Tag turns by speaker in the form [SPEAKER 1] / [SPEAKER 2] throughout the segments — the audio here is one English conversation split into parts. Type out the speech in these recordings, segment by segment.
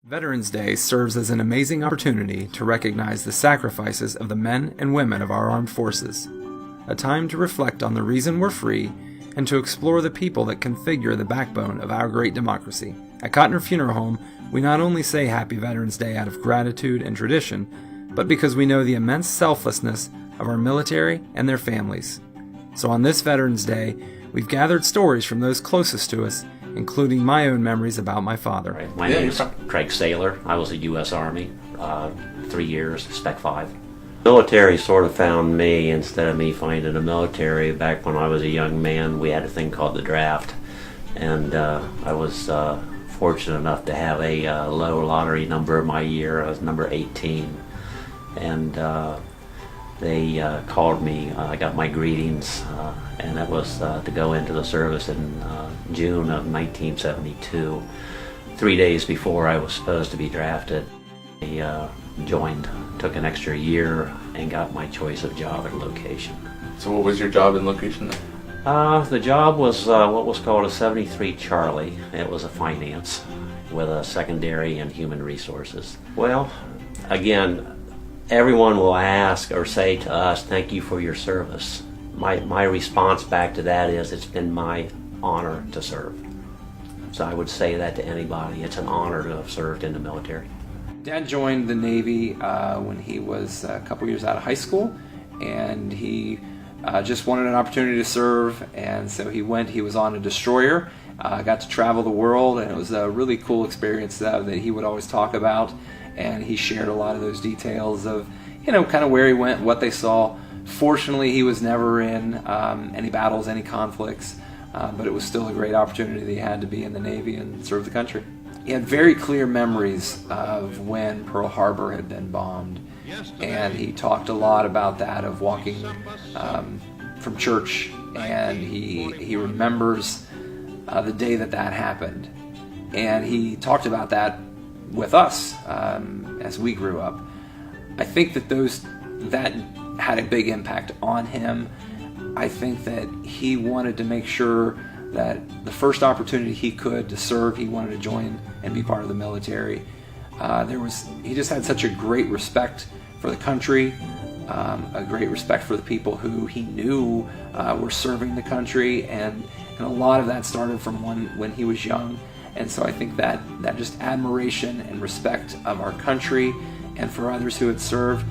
[SPEAKER 1] Veterans Day serves as an amazing opportunity to recognize the sacrifices of the men and women of our armed forces, a time to reflect on the reason we're free, and to explore the people that configure the backbone of our great democracy. At Cotner Funeral Home, we not only say Happy Veterans Day out of gratitude and tradition, but because we know the immense selflessness of our military and their families. So on this Veterans Day, we've gathered stories from those closest to us, including my own memories about my father.
[SPEAKER 2] Right. My name is Craig Saylor. I was a U.S. Army, 3 years, Spec 5. Military sort of found me instead of me finding the military. Back when I was a young man, we had a thing called the draft, and I was fortunate enough to have a low lottery number my year. I was number 18, and they called me. I got my greetings, and that was to go into the service in June of 1972. 3 days before I was supposed to be drafted, I joined, took an extra year, and got my choice of job and location.
[SPEAKER 3] So what was your job and location then?
[SPEAKER 2] The job was what was called a 73 Charlie. It was a finance with a secondary in human resources. Well, again, everyone will ask or say to us, thank you for your service. My response back to that is, it's been my honor to serve. So I would say that to anybody. It's an honor to have served in the military.
[SPEAKER 1] Dad joined the Navy when he was a couple years out of high school, and he just wanted an opportunity to serve, and so he went. He was on a destroyer, got to travel the world, and it was a really cool experience that he would always talk about, and he shared a lot of those details of, kind of where he went, what they saw. Fortunately, he was never in any battles, any conflicts, but it was still a great opportunity that he had to be in the Navy and serve the country. He had very clear memories of when Pearl Harbor had been bombed, and he talked a lot about that, of walking from church, and he remembers the day that happened, and he talked about that with us as we grew up. I think that had a big impact on him. I think that he wanted to make sure that the first opportunity he could to serve, he wanted to join and be part of the military. He just had such a great respect for the country, a great respect for the people who he knew were serving the country, and a lot of that started from when he was young. And so I think that just admiration and respect of our country and for others who had served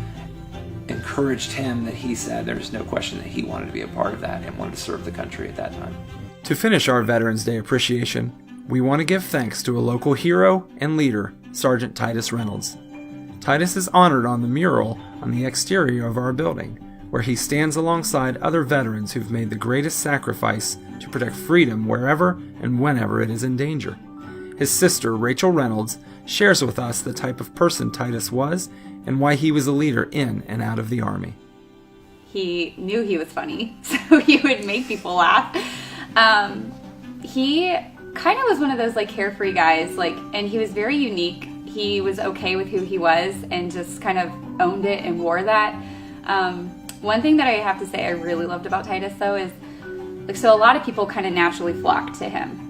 [SPEAKER 1] encouraged him, that he said there's no question that he wanted to be a part of that and wanted to serve the country at that time. To finish our Veterans Day appreciation, we want to give thanks to a local hero and leader, Sergeant Titus Reynolds. Titus is honored on the mural on the exterior of our building, where he stands alongside other veterans who've made the greatest sacrifice to protect freedom wherever and whenever it is in danger. His sister, Rachel Reynolds, shares with us the type of person Titus was and why he was a leader in and out of the Army.
[SPEAKER 4] He knew he was funny, so he would make people laugh. He kind of was one of those carefree guys, and he was very unique. He was okay with who he was and just kind of owned it and wore that. One thing that I have to say I really loved about Titus, though, is so a lot of people kind of naturally flocked to him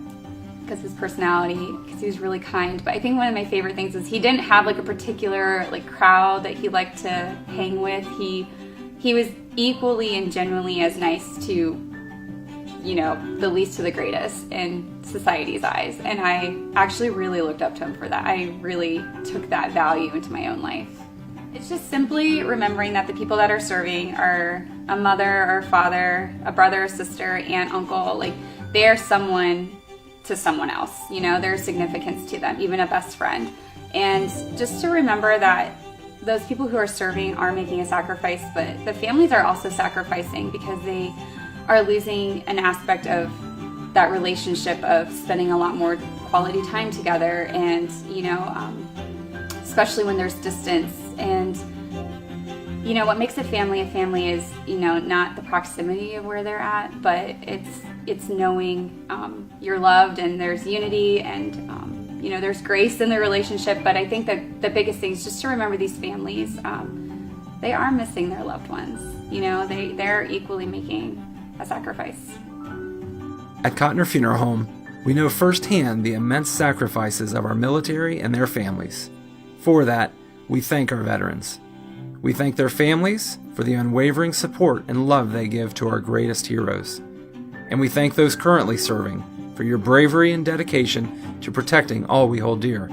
[SPEAKER 4] because of his personality, because he was really kind. But I think one of my favorite things is he didn't have a particular crowd that he liked to hang with. He was equally and genuinely as nice to the least to the greatest in society's eyes. And I actually really looked up to him for that. I really took that value into my own life. It's just simply remembering that the people that are serving are a mother or a father, a brother or sister, aunt, uncle. They are someone to someone else. There's significance to them, even a best friend. And just to remember that those people who are serving are making a sacrifice, but the families are also sacrificing because they are losing an aspect of that relationship of spending a lot more quality time together, and especially when there's distance. And what makes a family is not the proximity of where they're at, but it's knowing you're loved, and there's unity, and there's grace in the relationship. But I think that the biggest thing is just to remember these families, they are missing their loved ones. They're equally making a sacrifice.
[SPEAKER 1] At Cotner Funeral Home, We know firsthand the immense sacrifices of our military and their families. For that, we thank our veterans. We thank their families for the unwavering support and love they give to our greatest heroes. And we thank those currently serving for your bravery and dedication to protecting all we hold dear.